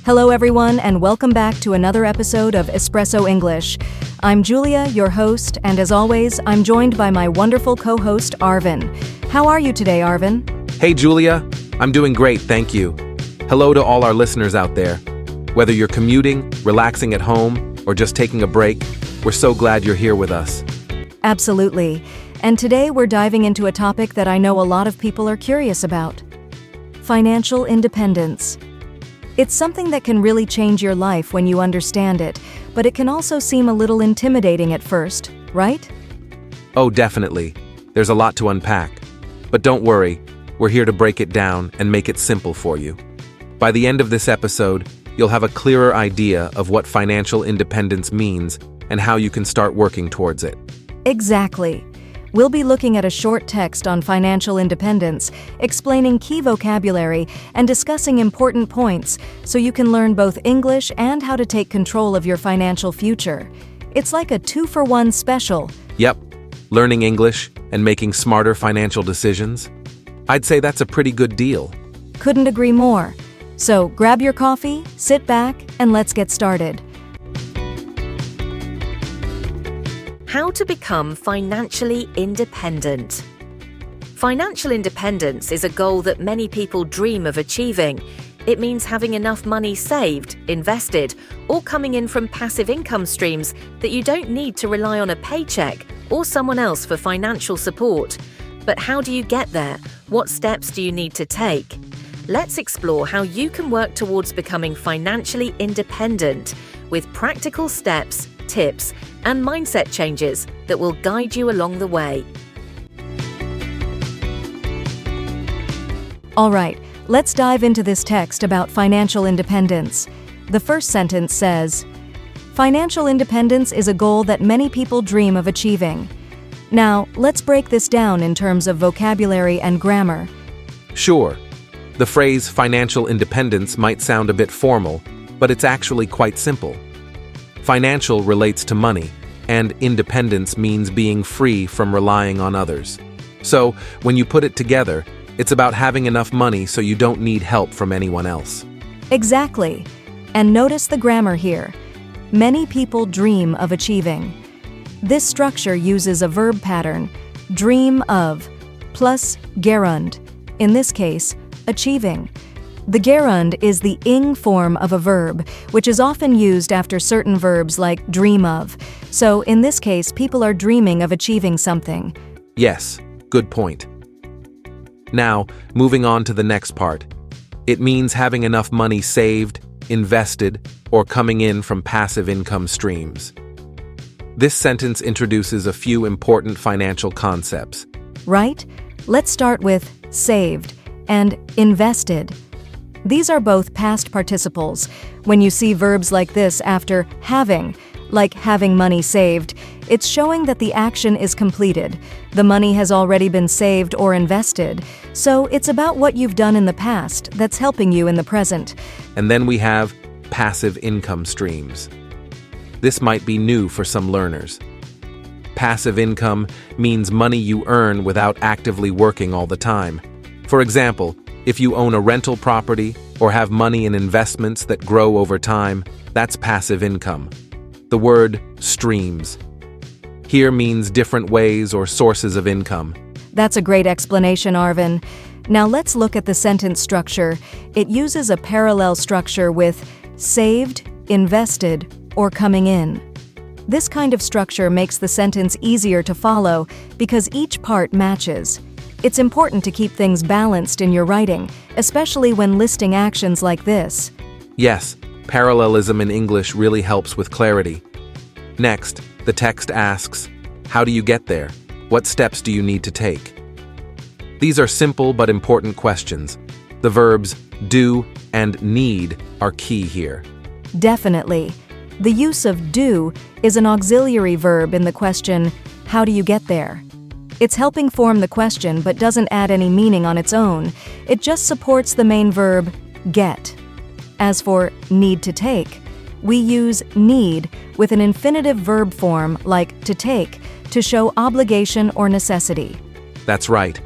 Hello everyone, and welcome back to another episode of Espresso English. I'm Julia, your host, and as always, I'm joined by my wonderful co-host, Arvin. How are you today, Arvin? Hey Julia, I'm doing great, thank you. Hello to all our listeners out there. Whether you're commuting, relaxing at home, or just taking a break, we're so glad you're here with us. Absolutely. And today we're diving into a topic that I know a lot of people are curious about. Financial independence. It's something that can really change your life when you understand it, but it can also seem a little intimidating at first, right? Oh, definitely. There's a lot to unpack. But don't worry, we're here to break it down and make it simple for you. By the end of this episode, you'll have a clearer idea of what financial independence means and how you can start working towards it. Exactly. We'll be looking at a short text on financial independence, explaining key vocabulary, and discussing important points so you can learn both English and how to take control of your financial future. It's like a 2-for-1 special. Yep, learning English and making smarter financial decisions. I'd say that's a pretty good deal. Couldn't agree more. So grab your coffee, sit back, and let's get started. How to become financially independent. Financial independence is a goal that many people dream of achieving. It means having enough money saved, invested, or coming in from passive income streams that you don't need to rely on a paycheck or someone else for financial support. But how do you get there? What steps do you need to take? Let's explore how you can work towards becoming financially independent with practical steps, tips, and mindset changes that will guide you along the way. All right, let's dive into this text about financial independence. The first sentence says, "Financial independence is a goal that many people dream of achieving." Now, let's break this down in terms of vocabulary and grammar. Sure, the phrase financial independence might sound a bit formal, but it's actually quite simple. Financial relates to money, and independence means being free from relying on others. So, when you put it together, it's about having enough money so you don't need help from anyone else. Exactly. And notice the grammar here. Many people dream of achieving. This structure uses a verb pattern, dream of, plus gerund, in this case, achieving. The gerund is the ing form of a verb, which is often used after certain verbs like dream of. So, in this case, people are dreaming of achieving something. Yes, good point. Now, moving on to the next part. It means having enough money saved, invested, or coming in from passive income streams. This sentence introduces a few important financial concepts. Right? Let's start with saved and invested. These are both past participles. When you see verbs like this after having, like having money saved, it's showing that the action is completed. The money has already been saved or invested. So it's about what you've done in the past that's helping you in the present. And then we have passive income streams. This might be new for some learners. Passive income means money you earn without actively working all the time. For example, if you own a rental property or have money in investments that grow over time, that's passive income. The word streams here means different ways or sources of income. That's a great explanation, Arvin. Now let's look at the sentence structure. It uses a parallel structure with saved, invested, or coming in. This kind of structure makes the sentence easier to follow because each part matches. It's important to keep things balanced in your writing, especially when listing actions like this. Yes, parallelism in English really helps with clarity. Next, the text asks, how do you get there? What steps do you need to take? These are simple but important questions. The verbs do and need are key here. Definitely. The use of do is an auxiliary verb in the question, how do you get there? It's helping form the question but doesn't add any meaning on its own. It just supports the main verb, get. As for need to take, we use need with an infinitive verb form like to take to show obligation or necessity. That's right.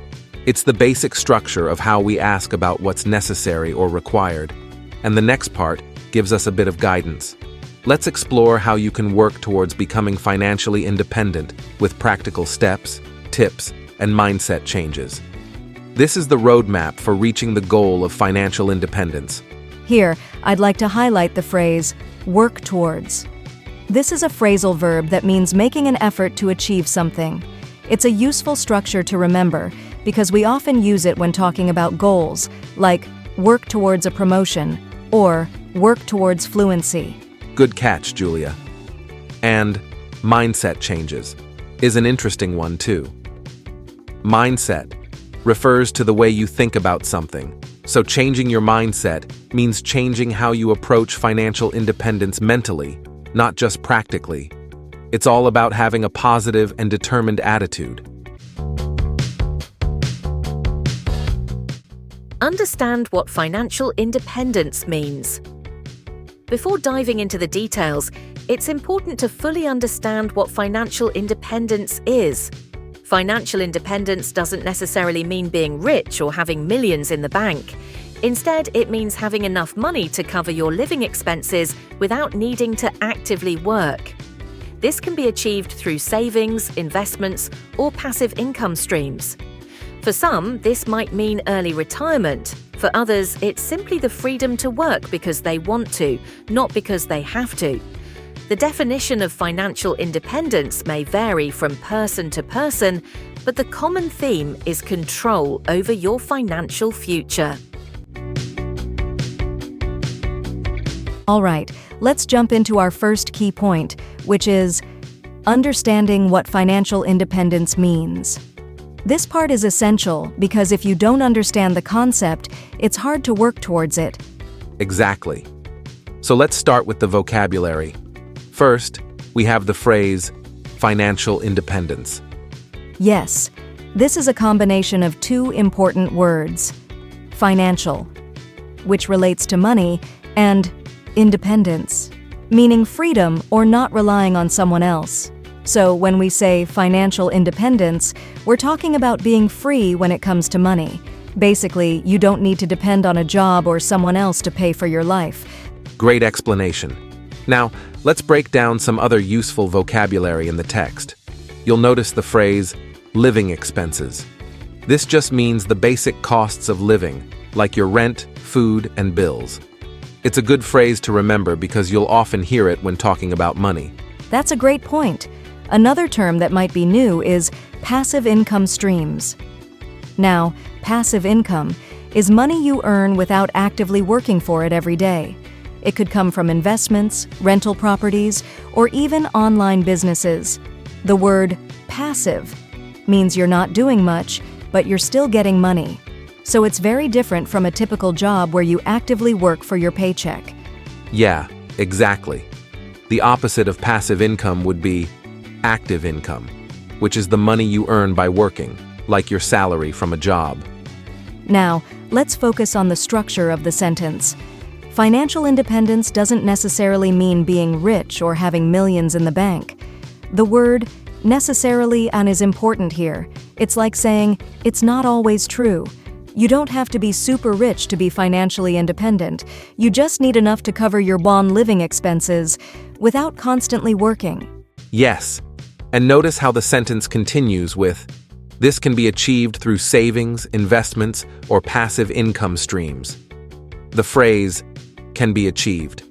It's the basic structure of how we ask about what's necessary or required. And the next part, gives us a bit of guidance. Let's explore how you can work towards becoming financially independent with practical steps, tips, and mindset changes. This is the roadmap for reaching the goal of financial independence. Here, I'd like to highlight the phrase, work towards. This is a phrasal verb that means making an effort to achieve something. It's a useful structure to remember because we often use it when talking about goals, like work towards a promotion or work towards fluency. Good catch, Julia. And mindset changes is an interesting one too. Mindset refers to the way you think about something. So changing your mindset means changing how you approach financial independence mentally, not just practically. It's all about having a positive and determined attitude. Understand what financial independence means. Before diving into the details, it's important to fully understand what financial independence is. Financial independence doesn't necessarily mean being rich or having millions in the bank. Instead, it means having enough money to cover your living expenses without needing to actively work. This can be achieved through savings, investments, or passive income streams. For some, this might mean early retirement. For others, it's simply the freedom to work because they want to, not because they have to. The definition of financial independence may vary from person to person, but the common theme is control over your financial future. All right, let's jump into our first key point, which is understanding what financial independence means. This part is essential because if you don't understand the concept, it's hard to work towards it. Exactly. So let's start with the vocabulary. First, we have the phrase financial independence. Yes, this is a combination of two important words: financial, which relates to money, and independence, meaning freedom or not relying on someone else. So when we say financial independence, we're talking about being free when it comes to money. Basically, you don't need to depend on a job or someone else to pay for your life. Great explanation. Now, let's break down some other useful vocabulary in the text. You'll notice the phrase living expenses. This just means the basic costs of living, like your rent, food, and bills. It's a good phrase to remember because you'll often hear it when talking about money. That's a great point. Another term that might be new is passive income streams. Now, passive income is money you earn without actively working for it every day. It could come from investments, rental properties, or even online businesses. The word passive means you're not doing much, but you're still getting money. So it's very different from a typical job where you actively work for your paycheck. Yeah, exactly. The opposite of passive income would be active income, which is the money you earn by working, like your salary from a job. Now, let's focus on the structure of the sentence. Financial independence doesn't necessarily mean being rich or having millions in the bank. The word necessarily is important here. It's like saying, it's not always true. You don't have to be super rich to be financially independent. You just need enough to cover your living expenses without constantly working. Yes, and notice how the sentence continues with, this can be achieved through savings, investments, or passive income streams. The phrase, can be achieved,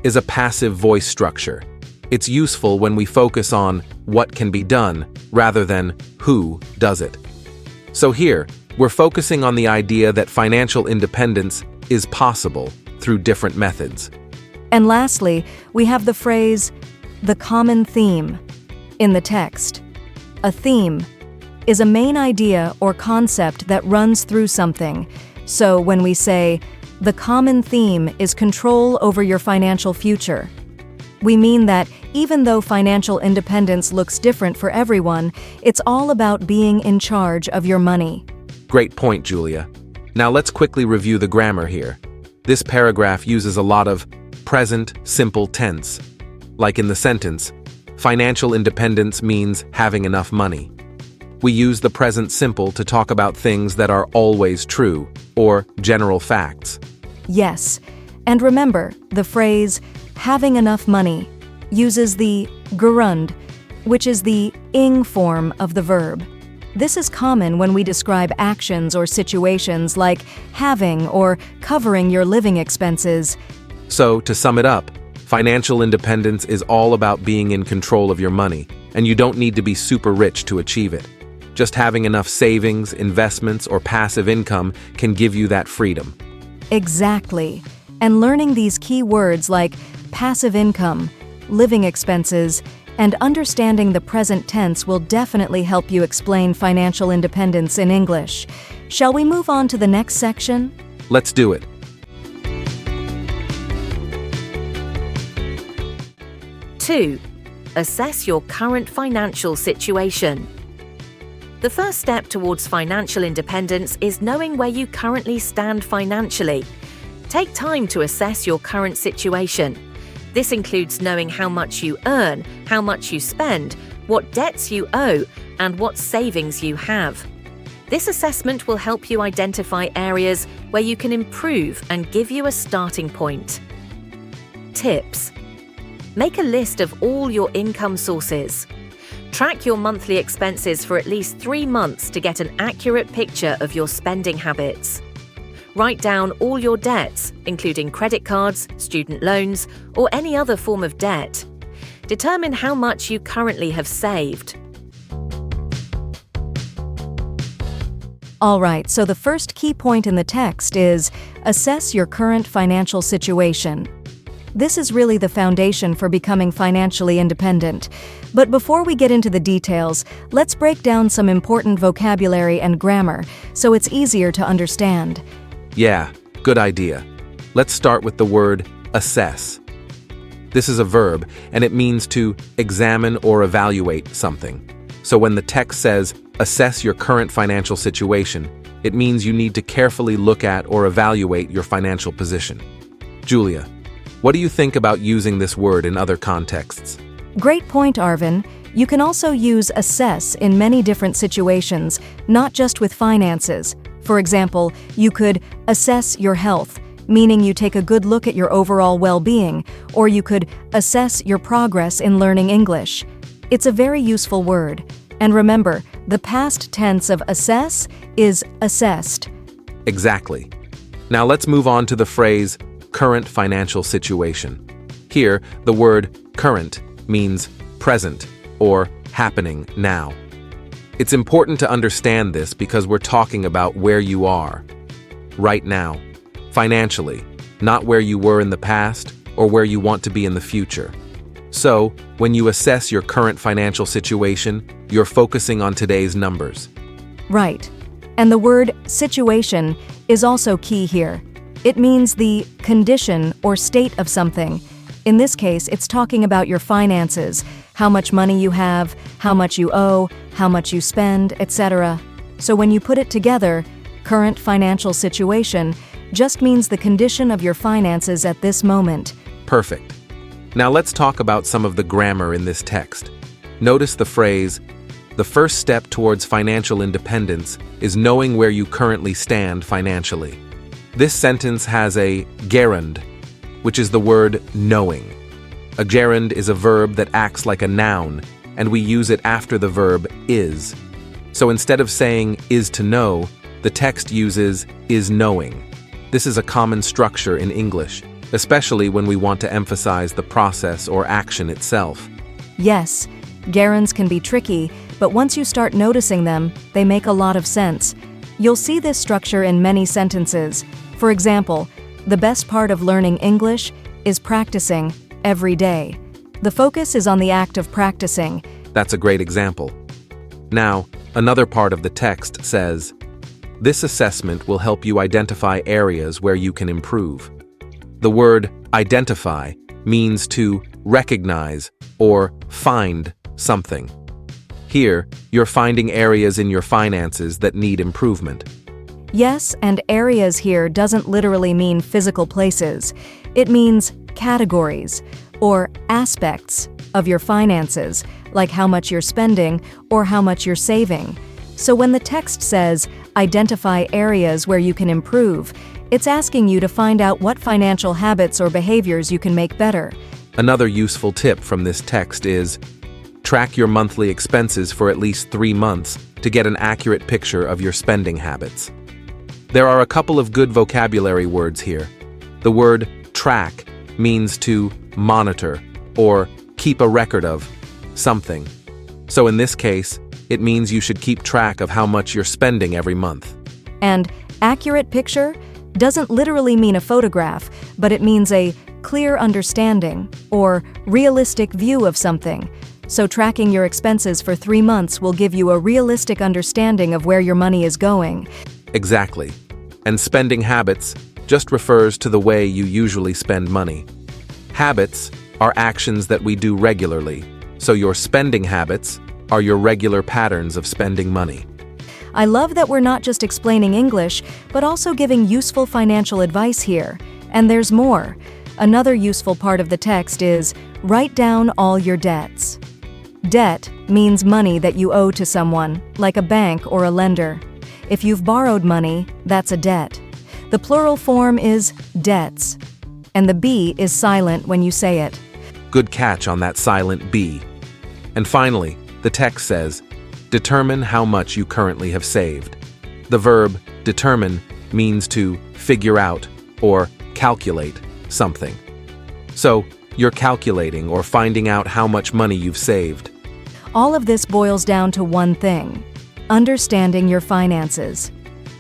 is a passive voice structure. It's useful when we focus on what can be done rather than who does it. So here, we're focusing on the idea that financial independence is possible through different methods. And lastly, we have the phrase, the common theme, in the text. A theme is a main idea or concept that runs through something. So when we say, the common theme is control over your financial future, we mean that even though financial independence looks different for everyone, it's all about being in charge of your money. Great point, Julia. Now let's quickly review the grammar here. This paragraph uses a lot of present simple tense. Like in the sentence, financial independence means having enough money. We use the present simple to talk about things that are always true, or general facts. Yes, And remember, the phrase having enough money uses the gerund, which is the ing form of the verb. This is common when we describe actions or situations like having or covering your living expenses. So, to sum it up, financial independence is all about being in control of your money, and you don't need to be super rich to achieve it. Just having enough savings, investments, or passive income can give you that freedom. Exactly. And learning these key words like passive income, living expenses, and understanding the present tense will definitely help you explain financial independence in English. Shall we move on to the next section? Let's do it. 2. Assess your current financial situation. The first step towards financial independence is knowing where you currently stand financially. Take time to assess your current situation. This includes knowing how much you earn, how much you spend, what debts you owe, and what savings you have. This assessment will help you identify areas where you can improve and give you a starting point. Tips: make a list of all your income sources. Track your monthly expenses for at least 3 months to get an accurate picture of your spending habits. Write down all your debts, including credit cards, student loans, or any other form of debt. Determine how much you currently have saved. All right, so the first key point in the text is assess your current financial situation. This is really the foundation for becoming financially independent. But before we get into the details, let's break down some important vocabulary and grammar so it's easier to understand. Yeah, good idea. Let's start with the word assess. This is a verb, and it means to examine or evaluate something. So when the text says, assess your current financial situation, it means you need to carefully look at or evaluate your financial position. Julia, what do you think about using this word in other contexts? Great point, Arvin. You can also use assess in many different situations, not just with finances. For example, you could assess your health, meaning you take a good look at your overall well-being, or you could assess your progress in learning English. It's a very useful word. And remember, the past tense of assess is assessed. Exactly. Now let's move on to the phrase current financial situation. Here, the word current means present or happening now. It's important to understand this because we're talking about where you are right now, financially, not where you were in the past or where you want to be in the future. So, when you assess your current financial situation, you're focusing on today's numbers. Right. And the word situation is also key here. It means the condition or state of something. In this case, it's talking about your finances, how much money you have, how much you owe, how much you spend, etc. So when you put it together, current financial situation just means the condition of your finances at this moment. Perfect. Now let's talk about some of the grammar in this text. Notice the phrase, the first step towards financial independence is knowing where you currently stand financially. This sentence has a gerund, which is the word knowing. A gerund is a verb that acts like a noun, and we use it after the verb is. So instead of saying is to know, the text uses is knowing. This is a common structure in English, especially when we want to emphasize the process or action itself. Yes, gerunds can be tricky, but once you start noticing them, they make a lot of sense. You'll see this structure in many sentences. For example, the best part of learning English is practicing every day. The focus is on the act of practicing. That's a great example. Now, another part of the text says, this assessment will help you identify areas where you can improve. The word identify means to recognize or find something. Here, you're finding areas in your finances that need improvement. Yes, and areas here doesn't literally mean physical places. It means categories or aspects of your finances, like how much you're spending or how much you're saving. So when the text says, identify areas where you can improve, it's asking you to find out what financial habits or behaviors you can make better. Another useful tip from this text is, track your monthly expenses for at least 3 months to get an accurate picture of your spending habits. There are a couple of good vocabulary words here. The word track means to monitor or keep a record of something. So in this case, it means you should keep track of how much you're spending every month. And accurate picture doesn't literally mean a photograph, but it means a clear understanding or realistic view of something. So tracking your expenses for 3 months will give you a realistic understanding of where your money is going. Exactly. And spending habits just refers to the way you usually spend money. Habits are actions that we do regularly, so your spending habits are your regular patterns of spending money. I love that we're not just explaining English, but also giving useful financial advice here. And there's more. Another useful part of the text is, write down all your debts. Debt means money that you owe to someone, like a bank or a lender. If you've borrowed money, that's a debt. The plural form is debts, and the B is silent when you say it. Good catch on that silent B. And finally, the text says, determine how much you currently have saved. The verb determine means to figure out or calculate something. So, you're calculating or finding out how much money you've saved. All of this boils down to one thing. Understanding your finances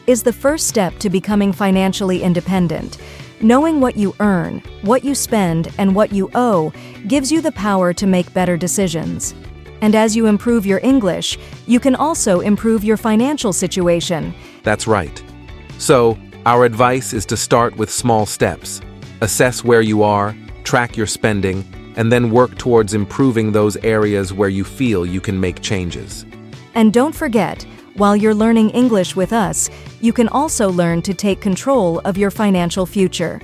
is the first step to becoming financially independent. Knowing what you earn, what you spend, and what you owe gives you the power to make better decisions. And as you improve your English, you can also improve your financial situation. That's right. So, our advice is to start with small steps. Assess where you are, track your spending, and then work towards improving those areas where you feel you can make changes. And don't forget, while you're learning English with us, you can also learn to take control of your financial future.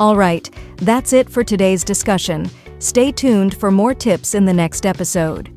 All right, that's it for today's discussion. Stay tuned for more tips in the next episode.